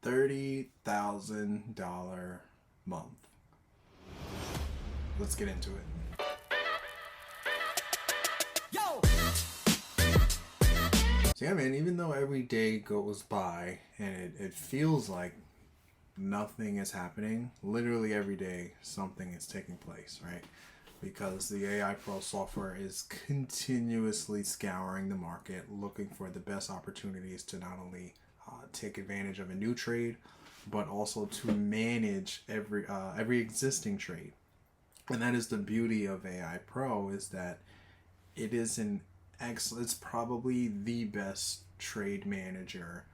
$30,000 month. Let's get into it. So yeah, man, even though every day goes by and it feels like nothing is happening, literally every day something is taking place, right? Because the AI Pro software is continuously scouring the market, looking for the best opportunities to not only take advantage of a new trade, but also to manage every existing trade. And that is the beauty of AI Pro, is that it is an excellent. It's probably the best trade manager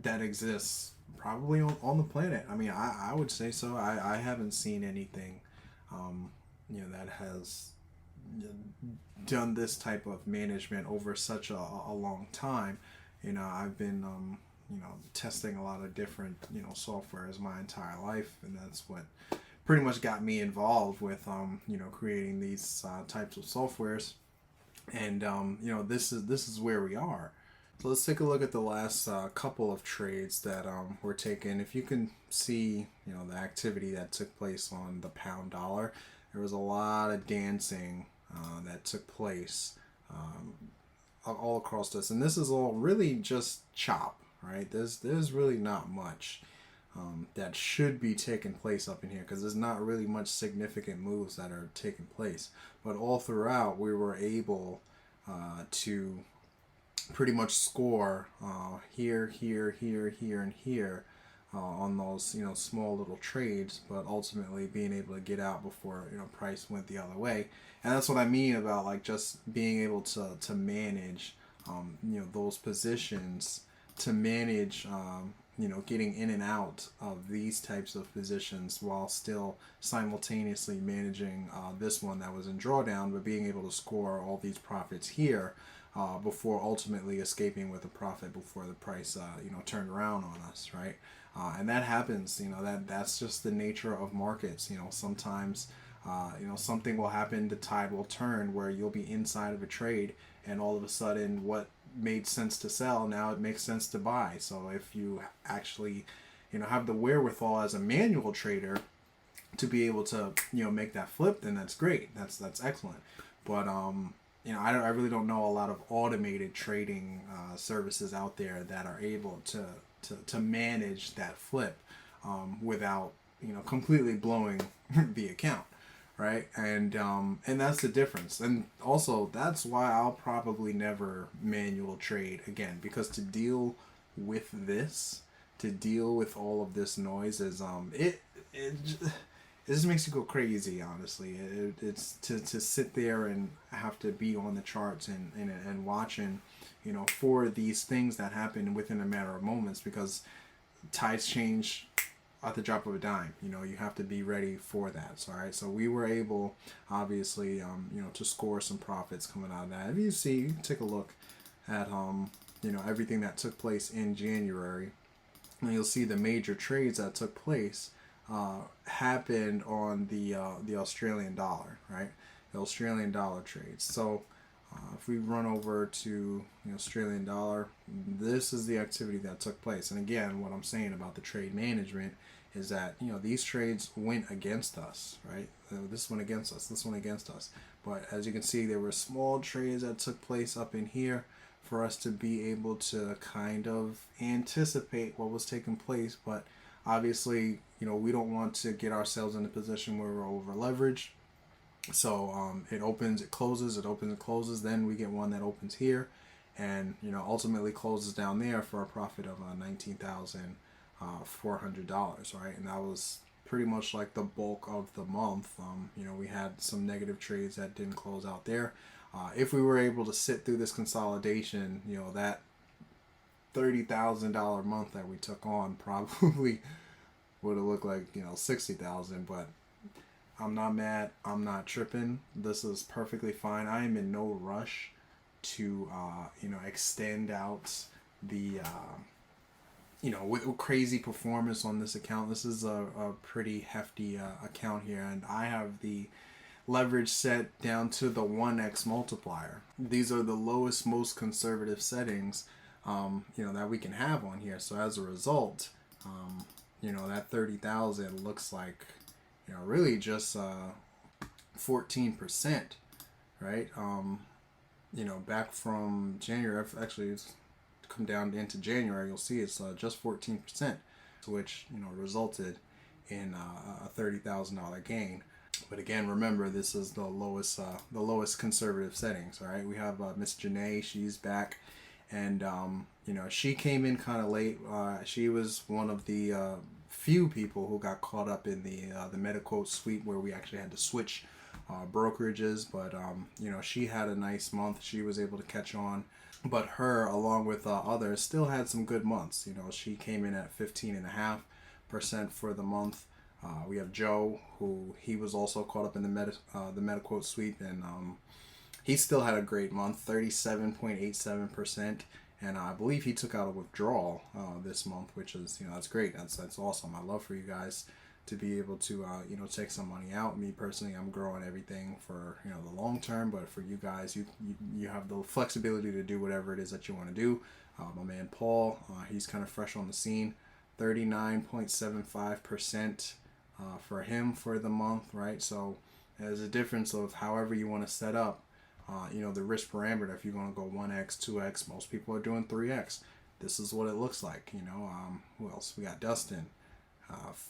that exists probably on the planet. I mean, I would say so. I haven't seen anything, that has done this type of management over such a long time. I've been, testing a lot of different, softwares my entire life, and that's what pretty much got me involved with, creating these types of softwares. And this is where we are. So let's take a look at the last couple of trades that were taken. If you can see, the activity that took place on the pound dollar, there was a lot of dancing that took place all across this, and this is all really just chop, right? There's really not much that should be taking place up in here, because there's not really much significant moves that are taking place. But all throughout, we were able to pretty much score here, here, here, here, and here on those small little trades, but ultimately being able to get out before price went the other way. And that's what I mean about like just being able to manage those positions, to manage getting in and out of these types of positions while still simultaneously managing this one that was in drawdown, but being able to score all these profits here before ultimately escaping with a profit before the price turned around on us, right? And that happens. That's just the nature of markets. Sometimes something will happen, the tide will turn, where you'll be inside of a trade, and all of a sudden what made sense to sell, now it makes sense to buy. So if you actually have the wherewithal as a manual trader to be able to make that flip, then that's great. That's excellent. But I really don't know a lot of automated trading services out there that are able to manage that flip without completely blowing the account, right? And that's the difference. And also that's why I'll probably never manual trade again, because to deal with this, to deal with all of this noise is it just makes you go crazy, honestly. It's to sit there and have to be on the charts and watching, for these things that happen within a matter of moments, because tides change at the drop of a dime. You have to be ready for that. So, all right. So we were able, obviously, to score some profits coming out of that. If you see, you can take a look at, everything that took place in January, and you'll see the major trades that took place happened on the Australian dollar, right? The Australian dollar trades. So if we run over to the Australian dollar, this is the activity that took place. And again, what I'm saying about the trade management is that these trades went against us, right? This went against us, this went against us. But as you can see, there were small trades that took place up in here for us to be able to kind of anticipate what was taking place. But obviously, we don't want to get ourselves in a position where we're over leveraged. So it opens, it closes, it opens, it closes. Then we get one that opens here, and ultimately closes down there for a profit of $19,400, right? And that was pretty much like the bulk of the month. We had some negative trades that didn't close out there. If we were able to sit through this consolidation, that $30,000 month that we took on probably would have looked like 60,000. But I'm not mad, I'm not tripping. This is perfectly fine. I am in no rush to extend out the with crazy performance on this account. This is a pretty hefty account here, and I have the leverage set down to the 1x multiplier. These are the lowest, most conservative settings that we can have on here. So as a result, that 30,000 looks like, really just 14%, right? Back from January, actually it's come down into January, you'll see it's just 14%, which, resulted in a $30,000 gain. But again, remember, this is the lowest conservative settings. All right, we have Miss Janae. She's back, and she came in kind of late. She was one of the few people who got caught up in the meta-quote sweep, where we actually had to switch brokerages. But she had a nice month. She was able to catch on. But her, along with others, still had some good months. She came in at 15.5% for the month. We have Joe, who he was also caught up in the meta quote sweep, and he still had a great month, 37.87%, and I believe he took out a withdrawal this month, which is that's great. That's awesome. I love for you guys to be able to take some money out. Me personally, I'm growing everything for the long term, but for you guys, you have the flexibility to do whatever it is that you want to do. My man Paul, he's kind of fresh on the scene, 39.75%. For him for the month, right? So there's a difference of however you want to set up, the risk parameter. If you're going to go 1x, 2x, most people are doing 3x. This is what it looks like, Who else? We got Dustin,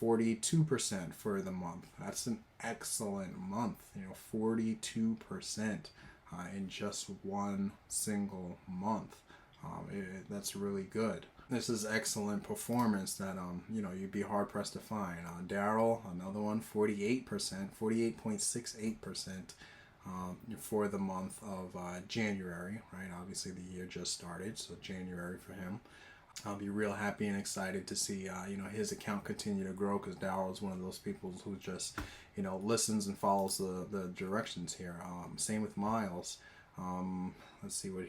42% for the month. That's an excellent month, 42% in just one single month. That's really good. This is excellent performance that you'd be hard pressed to find. Daryl, another one, 48%, 48.68% for the month of January, right? Obviously the year just started, so January for him. I'll be real happy and excited to see his account continue to grow, because Daryl is one of those people who just listens and follows the directions here. Same with Miles. Let's see what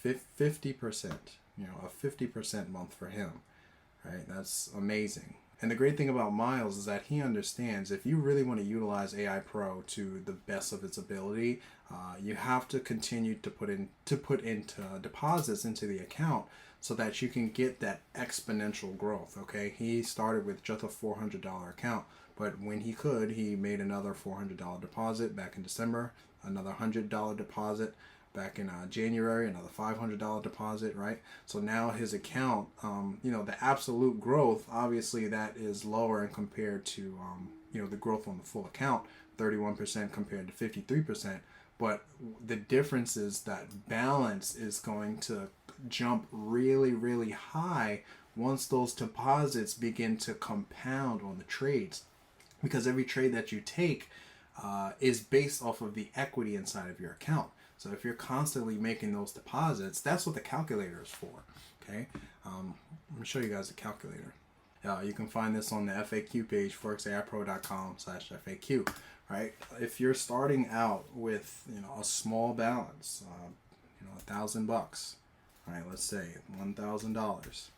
50%. A 50% month for him, right? That's amazing. And the great thing about Miles is that he understands if you really want to utilize AI Pro to the best of its ability, you have to continue to put into deposits into the account so that you can get that exponential growth. Okay, he started with just a $400 account, but when he made another $400 deposit back in December, another $100 deposit back in January, another $500 deposit, right? So now his account, the absolute growth, obviously that is lower and compared to, the growth on the full account, 31% compared to 53%. But the difference is that balance is going to jump really, really high once those deposits begin to compound on the trades. Because every trade that you take is based off of the equity inside of your account. So if you're constantly making those deposits, that's what the calculator is for. Okay, let me show you guys the calculator. You can find this on the FAQ page, forexaipro.com/FAQ. Right, if you're starting out with a small balance, $1,000, right? Let's say $1,000,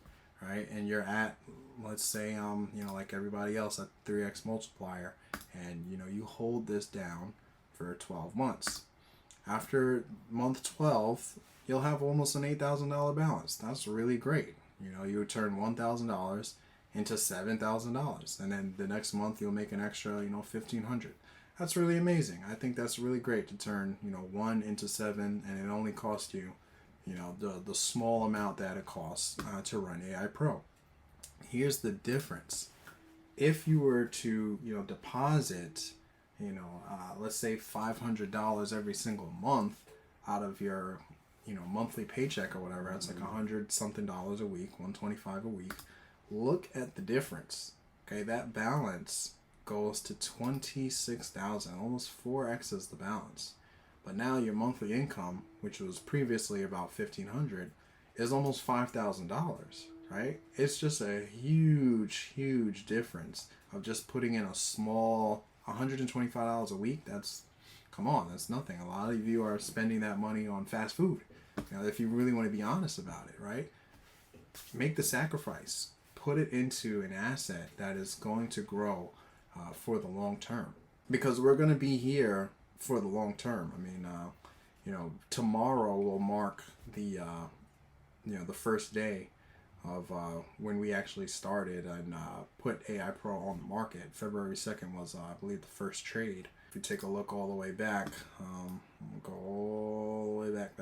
right? And you're at, let's say, like everybody else, at 3x multiplier, and you hold this down for 12 months. After month 12, you'll have almost an $8,000 balance. That's really great. You would turn $1,000 into $7,000, and then the next month you'll make an extra, $1,500. That's really amazing. I think that's really great to turn, 1 into 7, and it only costs you, the small amount that it costs to run AI Pro. Here's the difference. If you were to, deposit, let's say $500 every single month out of your, monthly paycheck or whatever, that's like $100 something a week, $125 a week. Look at the difference. Okay, that balance goes to $26,000, almost 4x's the balance. But now your monthly income, which was previously about $1,500, is almost $5,000, right? It's just a huge, huge difference of just putting in a small $125 a week. That's nothing. A lot of you are spending that money on fast food. If you really want to be honest about it, right? Make the sacrifice. Put it into an asset that is going to grow for the long term. Because we're going to be here for the long term. I mean, tomorrow will mark the the first day of when we actually started and put AI Pro on the market. February 2nd was, I believe, the first trade. If you take a look all the way back, we'll go all the way back.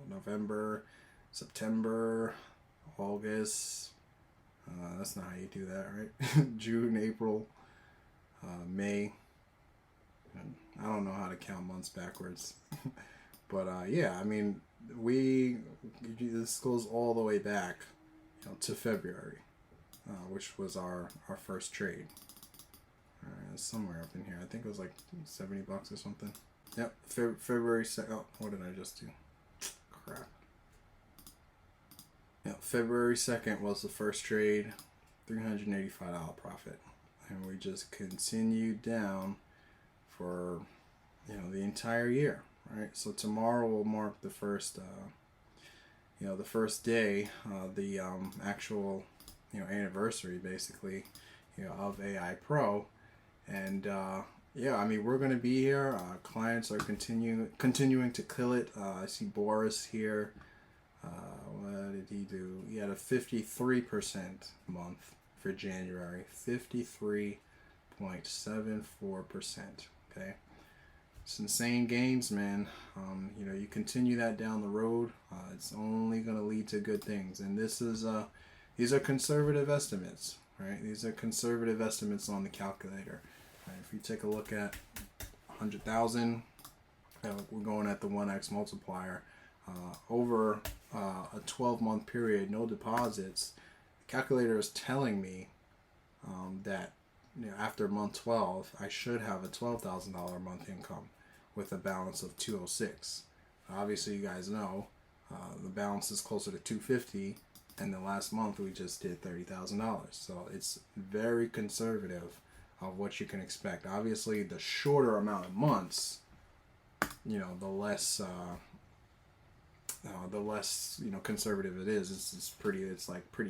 November, September, August. That's not how you do that, right? June, April, May. I don't know how to count months backwards. But yeah, I mean, this goes all the way back, to February, which was our first trade. Somewhere up in here, I think it was like $70 or something. Yep, February 2nd. Oh, what did I just do? Crap. Yeah, February 2nd was the first trade, $385 profit, and we just continued down for the entire year. Right, so tomorrow will mark the first, the first day, the actual, anniversary, basically, of AI Pro, and yeah, I mean, we're gonna be here. Clients are continuing to kill it. I see Boris here. What did he do? He had a 53% month for January, 53.74%. Okay. It's insane gains, man. You continue that down the road, it's only going to lead to good things. And these are conservative estimates, right? These are conservative estimates on the calculator. Right? If you take a look at 100,000, we're going at the 1x multiplier over a 12-month period, no deposits. The calculator is telling me that after month 12, I should have a $12,000 month income with a balance of 206. Obviously, you guys know the balance is closer to 250, and the last month we just did $30,000. So it's very conservative of what you can expect. Obviously, the shorter amount of months, the less conservative it is. It's pretty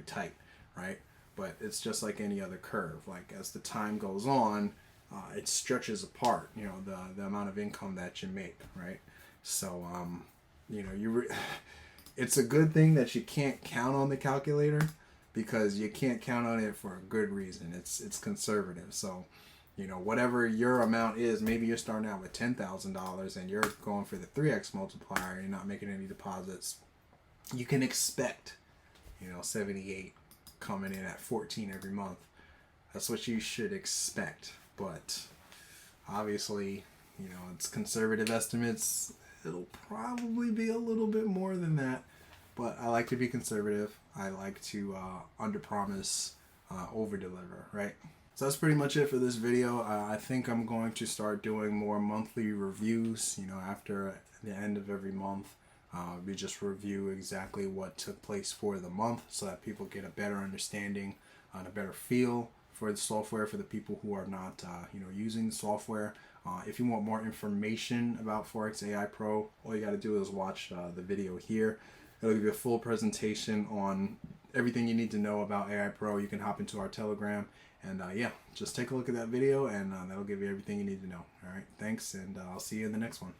tight, right? But it's just like any other curve. Like as the time goes on, it stretches apart, the amount of income that you make, right? So, it's a good thing that you can't count on the calculator, because you can't count on it for a good reason. It's conservative. So, whatever your amount is, maybe you're starting out with $10,000 and you're going for the 3x multiplier, you're not making any deposits. You can expect, 78 coming in at 14 every month. That's what you should expect. But obviously, it's conservative estimates. It'll probably be a little bit more than that. But I like to be conservative. I like to under-promise, over-deliver, right? So that's pretty much it for this video. I think I'm going to start doing more monthly reviews, after the end of every month. We just review exactly what took place for the month so that people get a better understanding and a better feel for the software, for the people who are not using the software. If you want more information about Forex AI Pro, all you got to do is watch the video here. It'll give you a full presentation on everything you need to know about AI Pro. You can hop into our Telegram, and yeah, just take a look at that video, and that'll give you everything you need to know. All right, thanks, and I'll see you in the next one.